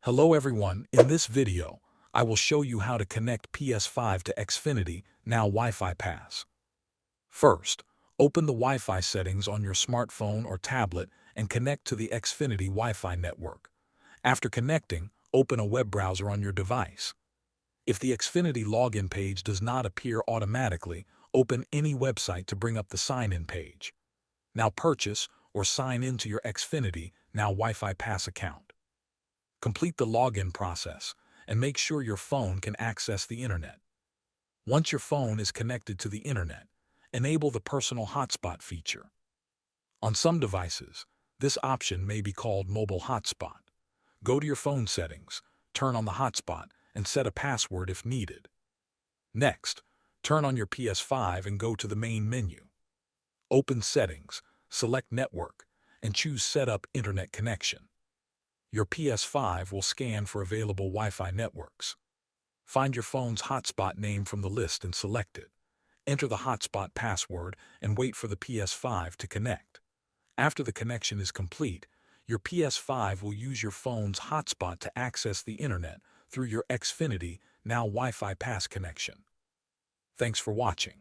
Hello everyone, in this video, I will show you how to connect PS5 to Xfinity NOW Wi-Fi Pass. First, open the Wi-Fi settings on your smartphone or tablet and connect to the Xfinity Wi-Fi network. After connecting, open a web browser on your device. If the Xfinity login page does not appear automatically, open any website to bring up the sign-in page. Now purchase or sign into your Xfinity NOW Wi-Fi Pass account. Complete the login process and make sure your phone can access the internet. Once your phone is connected to the internet, enable the personal hotspot feature. On some devices, this option may be called mobile hotspot. Go to your phone settings, turn on the hotspot, and set a password if needed. Next, turn on your PS5 and go to the main menu. Open Settings, select Network, and choose Set up Internet Connection. Your PS5 will scan for available Wi-Fi networks. Find your phone's hotspot name from the list and select it. Enter the hotspot password and wait for the PS5 to connect. After the connection is complete, your PS5 will use your phone's hotspot to access the internet through your Xfinity NOW Wi-Fi Pass connection. Thanks for watching.